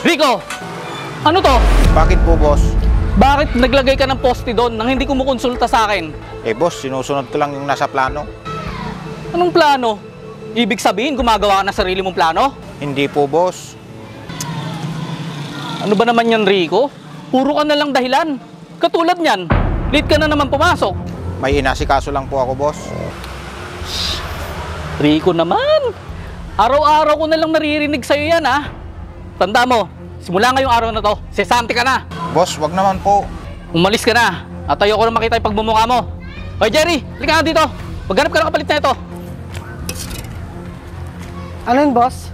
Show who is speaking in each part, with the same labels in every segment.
Speaker 1: Rico! Ano to?
Speaker 2: Bakit po, boss?
Speaker 1: Bakit naglagay ka ng poste doon nang hindi kumukonsulta sa akin?
Speaker 2: Boss, sinusunod ko lang yung nasa plano.
Speaker 1: Anong plano? Ibig sabihin, gumagawa ka ng sarili mong plano?
Speaker 2: Hindi po, boss.
Speaker 1: Ano ba naman yan, Rico? Puro ka na lang dahilan. Katulad niyan, late ka na naman pumasok.
Speaker 2: May inasikaso lang po ako, boss.
Speaker 1: Rico naman! Araw-araw ko na lang naririnig sa'yo yan, ha? Tanda mo, simula ngayong araw na to, sesante ka na.
Speaker 2: Boss, wag naman po.
Speaker 1: Umalis ka na at ayoko na makita yung pagmumukha mo. Hoy, Jerry, halika nga dito. Maghanap ka ng kapalit na ito.
Speaker 3: Ano yun, boss?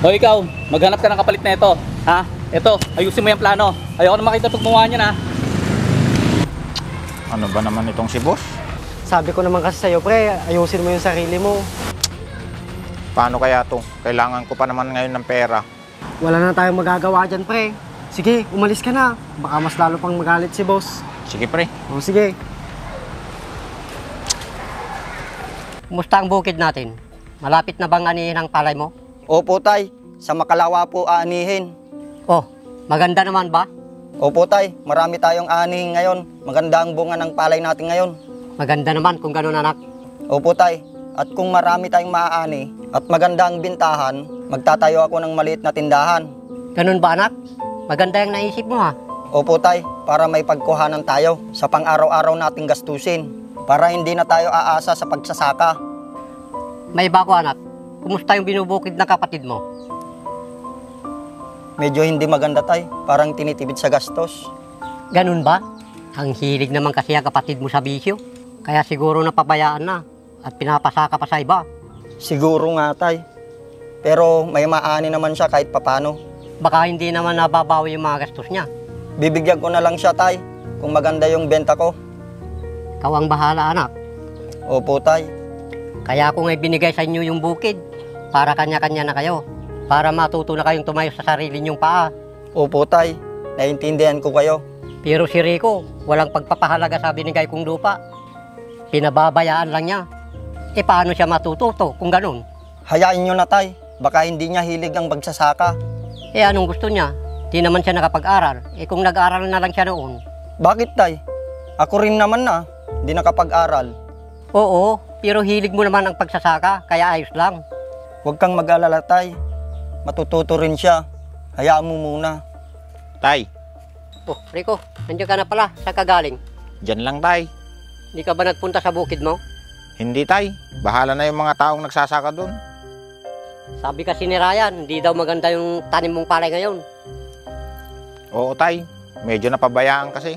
Speaker 1: O ikaw, maghanap ka ng kapalit na ito. Ha? Ito, ayusin mo yung plano. Ayoko na makita yung pagmumukha niyan, ha?
Speaker 2: Ano ba naman itong si boss?
Speaker 3: Sabi ko naman kasi sa'yo, pre, ayusin mo yung sarili mo.
Speaker 2: Paano kaya to? Kailangan ko pa naman ngayon ng pera.
Speaker 3: Wala na tayong magagawa dyan, pre. Sige, umalis ka na. Baka mas lalo pang magalit si boss.
Speaker 2: Sige, pre.
Speaker 3: O, sige.
Speaker 4: Kumusta ang bukid natin? Malapit na bang anihin ang palay mo?
Speaker 5: Opo, tay. Sa Makalawa po aanihin.
Speaker 4: Oh, maganda naman ba?
Speaker 5: Opo, tay. Marami tayong aanihin ngayon. Maganda ang bunga ng palay natin ngayon.
Speaker 4: Maganda naman kung gano'n, anak.
Speaker 5: Opo, tay. At kung marami tayong maaani at maganda ang bintahan, magtatayo ako ng maliit na tindahan.
Speaker 4: Ganun ba, anak? Maganda yung naisip mo, ha?
Speaker 5: Opo, tay. Para may pagkuhanan tayo sa pang-araw-araw nating gastusin. Para hindi na tayo aasa sa pagsasaka.
Speaker 4: May iba ko, anak. Kumusta yung binubukid ng kapatid mo?
Speaker 5: Medyo hindi maganda, tay. Parang tinitibid sa gastos.
Speaker 4: Ganun ba? Ang hilig naman kasi ang kapatid mo sa bisyo. Kaya siguro napabayaan na at pinapasaka pa sa iba.
Speaker 5: Siguro nga, tay. Pero may maani naman siya kahit papano.
Speaker 4: Baka hindi naman nababawi yung mga gastos niya.
Speaker 5: Bibigyan ko na lang siya, tay. Kung maganda yung benta ko.
Speaker 4: Ikaw ang bahala, anak.
Speaker 5: Opo, tay.
Speaker 4: Kaya ako nga binigay sa inyo yung bukid. Para kanya-kanya na kayo. Para matuto na kayong tumayo sa sarili niyong paa.
Speaker 5: Opo, tay. Naintindihan ko kayo.
Speaker 4: Pero si Rico, walang pagpapahalaga sa binigay kong lupa. Pinababayaan lang niya. Paano siya matututo kung ganun?
Speaker 5: Hayaan nyo na, tay. Baka hindi niya hilig ang pagsasaka.
Speaker 4: Anong gusto niya? Di naman siya nakapag-aral. Kung nag-aral na lang siya noon.
Speaker 5: Bakit, tay? Ako rin naman na. Hindi nakapag-aral.
Speaker 4: Oo, pero hilig mo naman ang pagsasaka, kaya ayos lang.
Speaker 5: Huwag kang mag-alala, tay. Matututo rin siya. Hayaan mo muna.
Speaker 2: Tay,
Speaker 4: Oh, Rico, nandiyan ka na pala. Saan ka galing?
Speaker 2: dyan lang, tay.
Speaker 4: Hindi ka ba nagpunta sa bukid mo?
Speaker 2: Hindi, tay. Bahala na yung mga taong nagsasaka doon.
Speaker 4: Sabi kasi ni Ryan, hindi daw maganda yung tanim mong palay ngayon.
Speaker 2: Oo, tay. Medyo napabayaan kasi.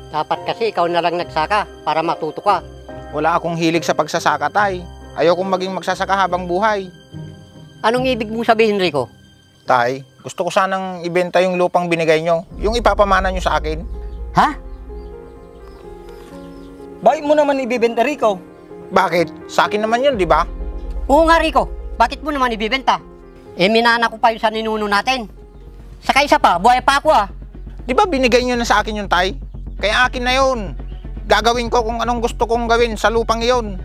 Speaker 4: Dapat kasi ikaw na lang nagsaka para matuto ka.
Speaker 2: Wala akong hilig sa pagsasaka, tay. Ayokong maging magsasaka habang buhay.
Speaker 4: Anong ibig mong sabihin, Rico?
Speaker 2: Tay, gusto ko sanang ibenta yung lupang binigay nyo. Yung ipapamana nyo sa akin.
Speaker 4: Ha?
Speaker 5: Bakit mo naman ibibenta, Rico?
Speaker 2: Bakit? Sa akin naman yun, di ba?
Speaker 4: Oo nga, Rico. Bakit mo naman ibibenta? Minana ko pa yung sa ninuno natin. Saka isa pa, buhay pa ako
Speaker 2: Di ba binigay nyo na sa akin yung tay? Kaya akin na yun. Gagawin ko kung anong gusto kong gawin sa lupang iyon.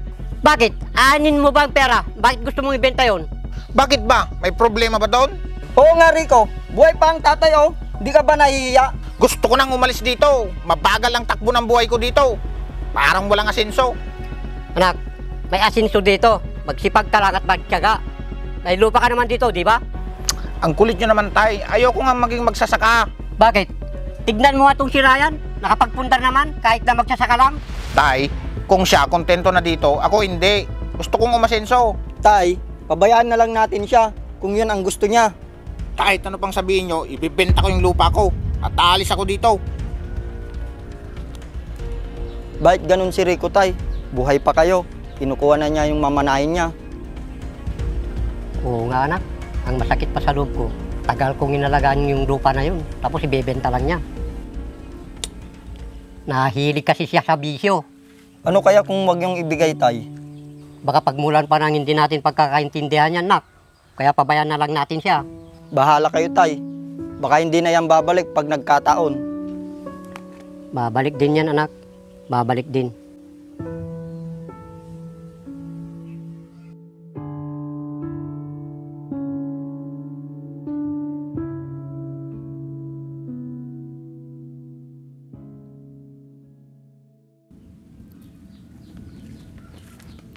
Speaker 4: Bakit? Aanin mo ba ang pera? Bakit gusto mong ibenta yon?
Speaker 2: Bakit ba? May problema ba doon?
Speaker 5: Oo nga, Rico. Buhay pa ang tatay, oh. Hindi ka ba nahihiya?
Speaker 2: Gusto ko nang umalis dito. Mabagal ang takbo ng buhay ko dito. Parang walang asenso.
Speaker 4: Anak, may asinso dito. Magsipag ka lang at magtiyaga. May lupa ka naman dito, di ba?
Speaker 2: Ang kulit nyo naman, tay. Ayoko nga maging magsasaka.
Speaker 4: Bakit? Tignan mo nga itong si Ryan. Nakapagpundar naman kahit na magsasaka lang.
Speaker 2: Tay, kung siya kontento na dito, ako hindi. Gusto kong umasenso.
Speaker 5: Tay, pabayaan na lang natin siya kung yun ang gusto niya.
Speaker 2: Kahit ano pang sabihin nyo, ibibenta ko yung lupa ko at aalis ako dito.
Speaker 5: Bakit ganun si Rico, tay? Buhay pa kayo. Kinukuha na niya yung mamanahin niya.
Speaker 4: Oo nga, anak. Ang masakit pa sa loob ko. Tagal kong inalagaan yung lupa na yun. Tapos ibebenta lang niya. Nahilig kasi siya sa bisyo.
Speaker 5: Ano kaya kung wag yung ibigay, tay?
Speaker 4: Baka pagmulan pa nang hindi natin pagkakaintindihan yan, nak. Kaya pabayaan na lang natin siya.
Speaker 5: Bahala kayo, tay. Baka hindi na yan babalik pag nagkataon.
Speaker 4: Babalik din yan, anak. Babalik din.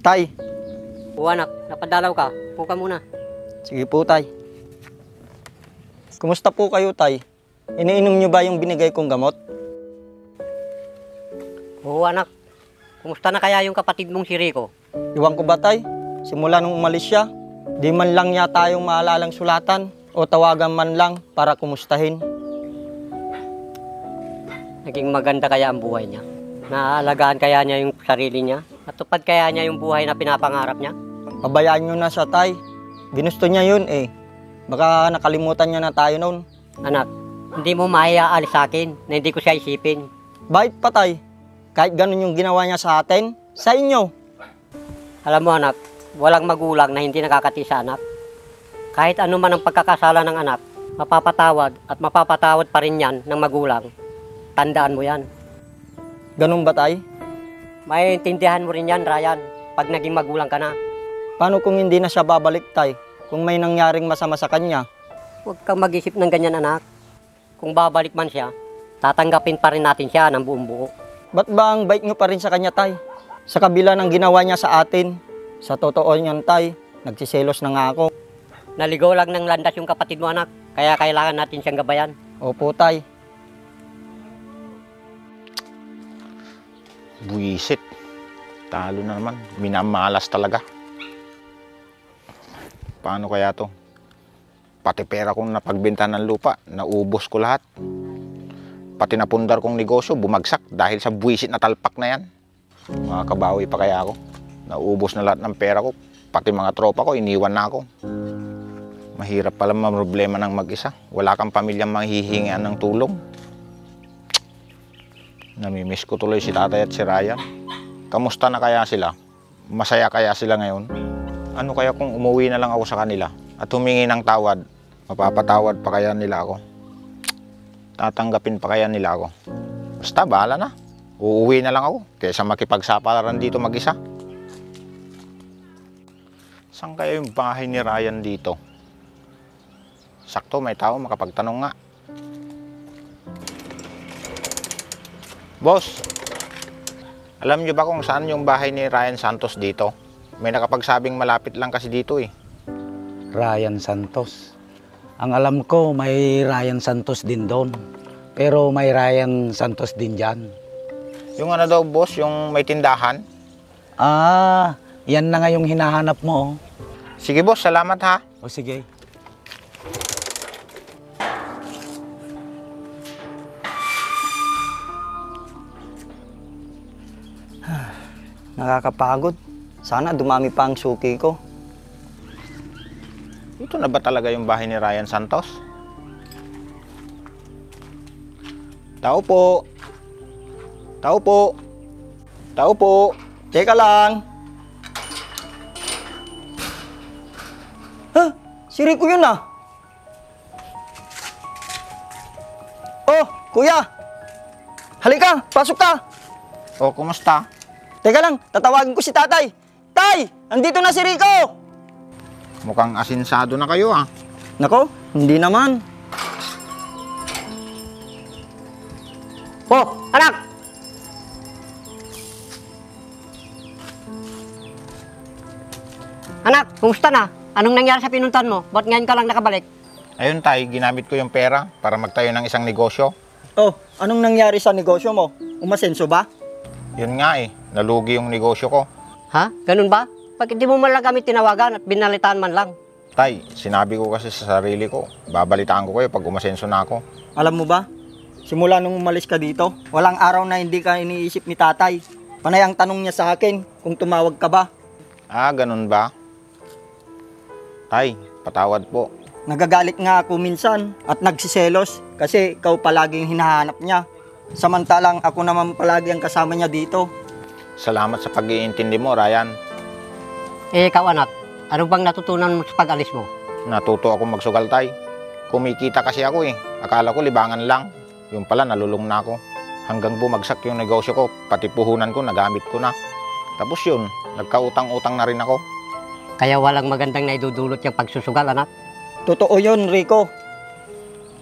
Speaker 5: Tay,
Speaker 4: O anak, napadalaw ka. Upo ka muna.
Speaker 5: sige po tay. Kumusta po kayo tay? Iniinom nyo ba yung binigay kong gamot?
Speaker 4: Oo anak, kumusta na kaya yung kapatid mong si Rico?
Speaker 5: Iwan ko ba tay? Simula nung umalis siya, di man lang niya tayong maalalang sulatan o tawagan man lang para kumustahin.
Speaker 4: Naging maganda kaya ang buhay niya? Naaalagaan kaya niya yung sarili niya? Natupad kaya niya yung buhay na pinapangarap niya?
Speaker 5: Pabayaan nyo na siya tay. Ginusto niya yun eh. Baka nakalimutan niya na tayo noon.
Speaker 4: Anak, hindi mo maiaalis sa akin na hindi ko siya isipin.
Speaker 5: Bakit pa tay? Kahit ganun yung ginawa niya sa atin, sa inyo.
Speaker 4: Alam mo anak, walang magulang na hindi nakakati sa anak. Kahit ano man ang pagkakasala ng anak, mapapatawad at mapapatawad pa rin yan ng magulang. Tandaan mo yan.
Speaker 5: Ganun ba tay?
Speaker 4: Maiintindihan mo rin yan, Ryan, pag naging magulang ka na.
Speaker 5: Paano kung hindi na siya babalik tay? Kung may nangyaring masama sa kanya?
Speaker 4: Huwag kang mag-isip ng ganyan, anak. Kung babalik man siya, tatanggapin pa rin natin siya ng buong buo.
Speaker 5: Ba't ba ang bait nyo pa rin sa kanya tay? Sa kabila ng ginawa niya sa atin. Sa totoo niyan tay, nagsiselos na nga ako.
Speaker 4: Naligaw lang ng landas yung kapatid mo, anak. Kaya kailangan natin siyang gabayan.
Speaker 5: Opo tay.
Speaker 2: Buwisit. Talo na naman. Minamalas talaga. Paano kaya to? Pati pera kong napagbenta ng lupa, naubos ko lahat. Pati napundar kong negosyo, bumagsak dahil sa buwisit na talpak na yan. Makakabawi pa kaya ako? Naubos na lahat ng pera ko. Pati mga tropa ko, iniwan na ako. Mahirap pala problema ng mag-isa. Wala kang pamilyang manghihingian ng tulong. Namimiss ko tuloy si tatay at si Ryan. Kamusta na kaya sila? Masaya kaya sila ngayon? Ano kaya kung umuwi na lang ako sa kanila at humingi ng tawad? Mapapatawad pa kaya nila ako? Tatanggapin pa kaya nila ako? Basta, bahala na. Uuwi na lang ako kaysa makipagsapalaran dito mag-isa. Saan kaya yung bahay ni Ryan dito? Sakto, may tao, makapagtanong nga. Boss, alam niyo ba kung saan yung bahay ni Ryan Santos dito? May nakapagsabing malapit lang kasi dito eh.
Speaker 6: Ryan Santos. Ang alam ko, may Ryan Santos din doon. Pero may Ryan Santos din dyan.
Speaker 2: Yung ano daw boss, yung may tindahan?
Speaker 6: Ah, yan na nga yung hinahanap mo.
Speaker 2: Sige boss, salamat ha.
Speaker 6: O sige.
Speaker 5: Nakakapagod. Sana dumami pa ang suki ko.
Speaker 2: Ito na ba talaga yung bahay ni Ryan Santos? Tao po. Tao po. Tao po.
Speaker 5: Teka lang. Si Rico yun ah. Oh, kuya. Halika, pasok ka.
Speaker 2: O, kumusta?
Speaker 5: Teka lang, tatawagin ko si tatay. Tay, andito na si Rico.
Speaker 2: Mukhang asinsado na kayo ah.
Speaker 5: Nako, hindi naman.
Speaker 4: Oh, anak! Anak, kumusta na? Anong nangyari sa pinuntan mo? Ba't ngayon ka lang nakabalik?
Speaker 2: Ayun tay, ginamit ko yung pera para magtayo ng isang negosyo.
Speaker 5: Oh, anong nangyari sa negosyo mo? Umasenso ba?
Speaker 2: Yun nga eh, nalugi yung negosyo ko.
Speaker 4: Ha? Ganun ba? Bakit di mo man lang kami tinawagan at binalitaan man lang?
Speaker 2: Tay, sinabi ko kasi sa sarili ko, babalitaan ko kayo pag umasenso na ako.
Speaker 5: Alam mo ba? Simula nung umalis ka dito, walang araw na hindi ka iniisip ni tatay. Panay ang tanong niya sa akin kung tumawag ka ba.
Speaker 2: Ah, ganun ba? Tay, patawad po.
Speaker 5: Nagagalit nga ako minsan at nagsiselos kasi ikaw palaging hinahanap niya. Samantalang ako naman palagi ang kasama niya dito.
Speaker 2: Salamat sa pag-iintindi mo, Ryan.
Speaker 4: Eh, ikaw anak, ano bang natutunan mo sa pag-alis mo?
Speaker 2: Natuto ako magsugal, tay. Kumikita kasi ako eh. Akala ko libangan lang. Yung pala, nalulung na ako. Hanggang bumagsak yung negosyo ko, pati puhunan ko, nagamit ko na. Tapos yun, nagkautang-utang na rin ako.
Speaker 4: Kaya walang magandang naidudulot yung pagsusugal, anak.
Speaker 5: Totoo yun, Rico.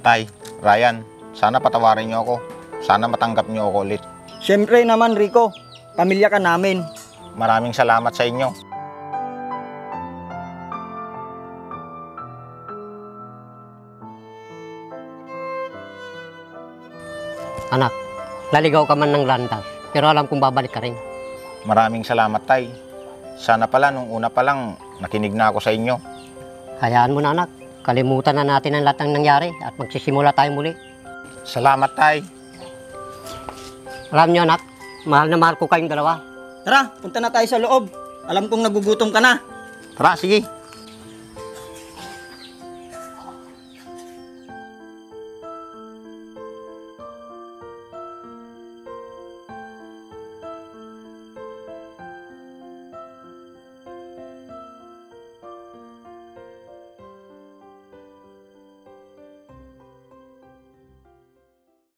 Speaker 2: Tay, Ryan, sana patawarin niyo ako. Sana matanggap niyo ako ulit.
Speaker 5: Siyempre naman, Rico. Pamilya ka namin.
Speaker 2: Maraming salamat sa inyo.
Speaker 4: Anak, naligaw ka man ng landas, pero alam kong babalik ka rin.
Speaker 2: Maraming salamat, Tay. Sana pala nung una pa lang nakinig na ako sa inyo.
Speaker 4: Hayaan mo na anak, kalimutan na natin ang lahat ng nangyari at magsisimula tayo muli.
Speaker 2: Salamat, Tay.
Speaker 4: Alam niyo anak, mahal na mahal ko kayong dalawa.
Speaker 5: Tara, punta na tayo sa loob. Alam kong nagugutom ka na.
Speaker 2: Tara, sige.